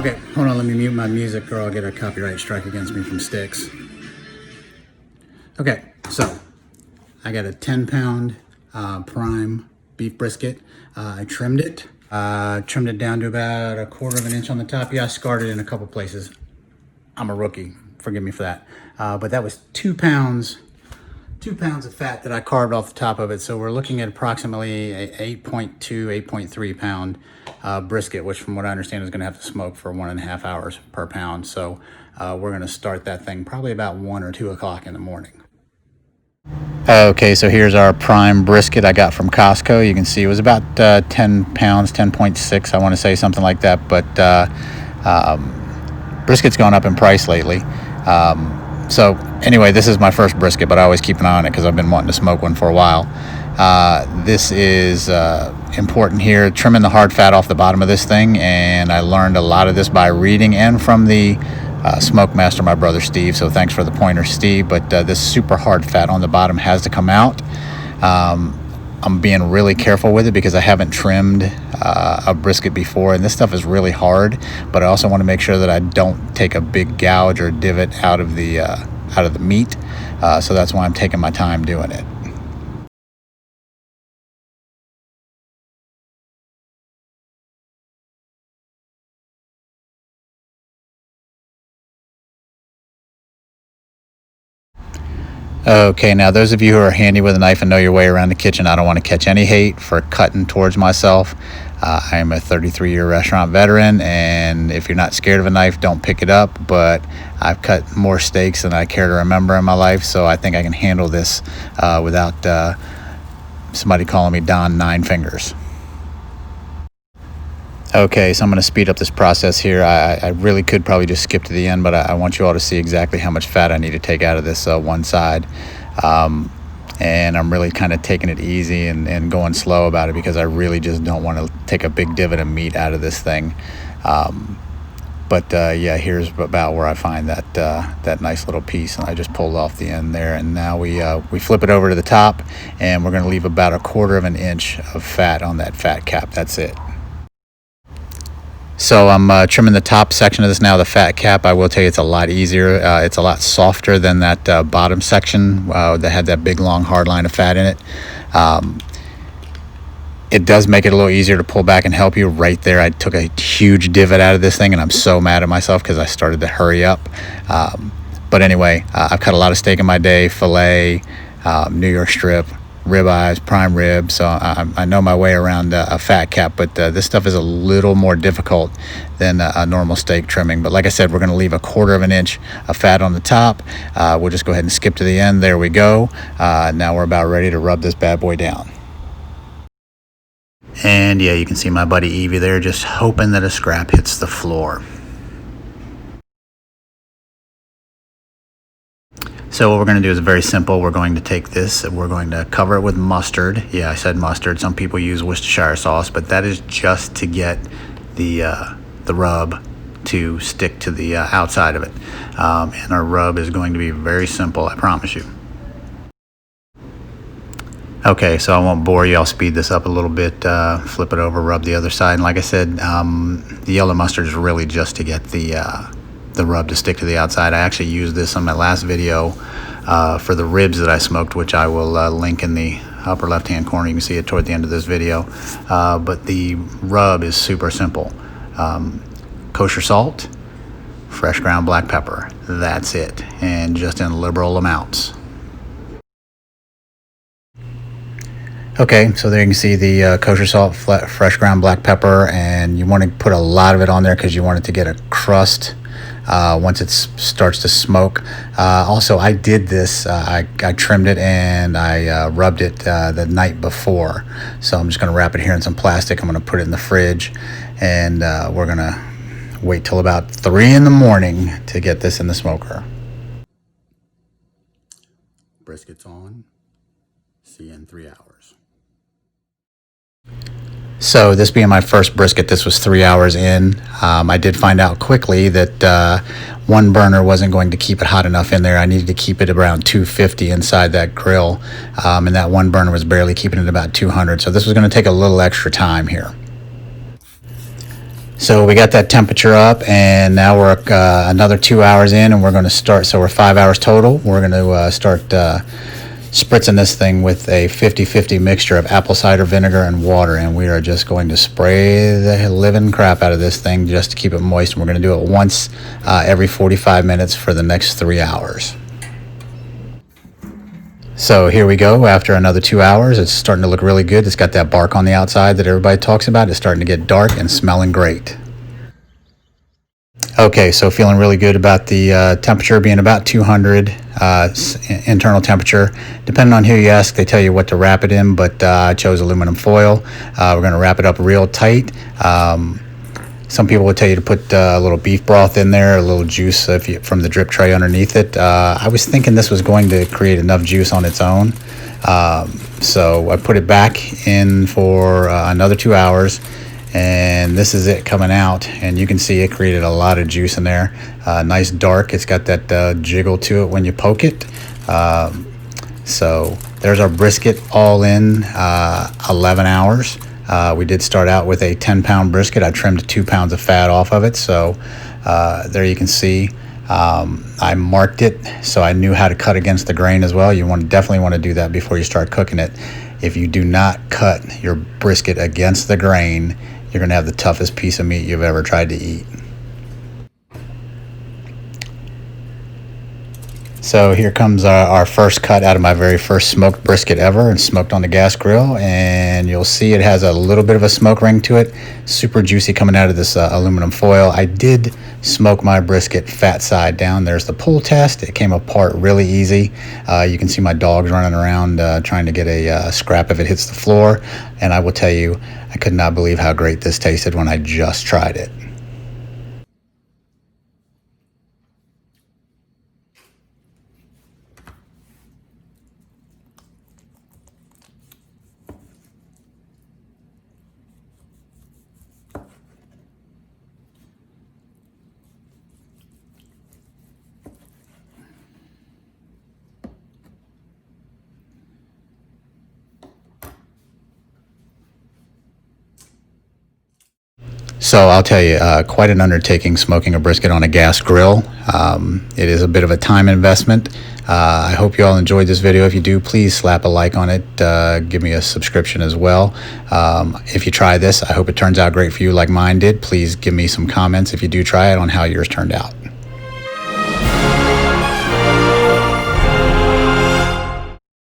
Okay, hold on, let me mute my music or I'll get a copyright strike against me from Sticks. Okay, so I got a 10-pound prime beef brisket. I trimmed it. Trimmed it down to about 1/4 of an inch on the top. Yeah, I scarred it in a couple places. I'm a rookie, forgive me for that. But that was 2 pounds of fat that I carved off the top of it. So we're looking at approximately a 8.2, 8.3 pound brisket, which from what I understand is gonna have to smoke for 1.5 hours per pound. So we're gonna start that thing probably about 1 or 2 o'clock in the morning. Okay, so here's our prime brisket I got from Costco. You can see it was about 10 pounds, 10.6, I wanna say, something like that. But brisket's gone up in price lately. So anyway, this is my first brisket, but I always keep an eye on it because I've been wanting to smoke one for a while. This is important here, trimming the hard fat off the bottom of this thing, and I learned a lot of this by reading and from the smoke master, my brother Steve, so thanks for the pointer, Steve. But this super hard fat on the bottom has to come out. I'm being really careful with it because I haven't trimmed a brisket before, and this stuff is really hard, but I also want to make sure that I don't take a big gouge or divot out of the meat, so that's why I'm taking my time doing it. Okay, now those of you who are handy with a knife and know your way around the kitchen, I don't want to catch any hate for cutting towards myself. I am a 33-year restaurant veteran, and if you're not scared of a knife, don't pick it up. But I've cut more steaks than I care to remember in my life, so I think I can handle this without somebody calling me Don Nine Fingers. Okay, so I'm going to speed up this process here. I really could probably just skip to the end, but I want you all to see exactly how much fat I need to take out of this one side. And I'm really kind of taking it easy and going slow about it because I really just don't want to take a big divot of meat out of this thing. Yeah, here's about where I find that nice little piece, and I just pulled off the end there. And now we flip it over to the top, and we're going to leave about 1/4 of an inch of fat on that fat cap. That's it. So I'm trimming the top section of this now, the fat cap. I will tell you it's a lot easier. It's a lot softer than that bottom section that had that big long hard line of fat in it. It does make it a little easier to pull back and help you. Right there, I took a huge divot out of this thing, and I'm so mad at myself because I started to hurry up. But anyway, I've cut a lot of steak in my day, filet, New York strip, ribeyes, prime rib, so I know my way around a fat cap, but this stuff is a little more difficult than a normal steak trimming. But like I said, we're going to leave 1/4 of an inch of fat on the top. We'll just go ahead and skip to the end. There we go. Now we're about ready to rub this bad boy down. And yeah, you can see my buddy Evie there just hoping that a scrap hits the floor. So what we're going to do is very simple. We're going to take this, we're going to cover it with mustard. Yeah, I said mustard. Some people use Worcestershire sauce, but that is just to get the rub to stick to the outside of it. And our rub is going to be very simple, I promise you. Okay, so I won't bore you. I'll speed this up a little bit, flip it over, rub the other side. And like I said, the yellow mustard is really just to get the rub to stick to the outside. I actually used this on my last video for the ribs that I smoked, which I will link in the upper left hand corner. You can see it toward the end of this video. But the rub is super simple. Kosher salt, fresh ground black pepper. That's it, and just in liberal amounts. Okay, so there you can see the kosher salt, fresh ground black pepper, and you want to put a lot of it on there because you want it to get a crust once it starts to smoke. Also, I did this, I trimmed it and I rubbed it the night before. So I'm just going to wrap it here in some plastic. I'm going to put it in the fridge, and we're going to wait till about 3 in the morning to get this in the smoker. Brisket's on. See you in 3 hours. So this being my first brisket, this was 3 hours in. I did find out quickly that one burner wasn't going to keep it hot enough in there. I needed to keep it around 250 inside that grill, and that one burner was barely keeping it about 200. So this was going to take a little extra time here. So we got that temperature up, and now we're another 2 hours in, and we're going to start. So we're 5 hours total. We're going to start spritzing this thing with a 50-50 mixture of apple cider vinegar and water, and we are just going to spray the living crap out of this thing just to keep it moist. And we're going to do it once every 45 minutes for the next 3 hours. So here we go. After another 2 hours, it's starting to look really good. It's got that bark on the outside that everybody talks about. It's starting to get dark and smelling great. Okay, so feeling really good about the temperature being about 200 internal temperature. Depending on who you ask, they tell you what to wrap it in, but I chose aluminum foil. We're going to wrap it up real tight. Some people would tell you to put a little beef broth in there, a little juice from the drip tray underneath it. I was thinking this was going to create enough juice on its own. So I put it back in for another 2 hours, and this is it coming out. And you can see it created a lot of juice in there. Nice dark. It's got that jiggle to it when you poke it. So there's our brisket all in 11 hours. We did start out with a 10-pound brisket. I trimmed 2 pounds of fat off of it. So there you can see I marked it so I knew how to cut against the grain as well. You definitely want to do that before you start cooking it. If you do not cut your brisket against the grain, you're going to have the toughest piece of meat you've ever tried to eat. So here comes our first cut out of my very first smoked brisket ever, and smoked on the gas grill. And you'll see it has a little bit of a smoke ring to it. Super juicy coming out of this aluminum foil. I did smoke my brisket fat side down. There's the pull test. It came apart really easy. You can see my dogs running around trying to get a scrap if it hits the floor. And I will tell you, I could not believe how great this tasted when I just tried it. So I'll tell you, quite an undertaking smoking a brisket on a gas grill. It is a bit of a time investment. I hope you all enjoyed this video. If you do, please slap a like on it. Give me a subscription as well. If you try this, I hope it turns out great for you like mine did. Please give me some comments if you do try it on how yours turned out.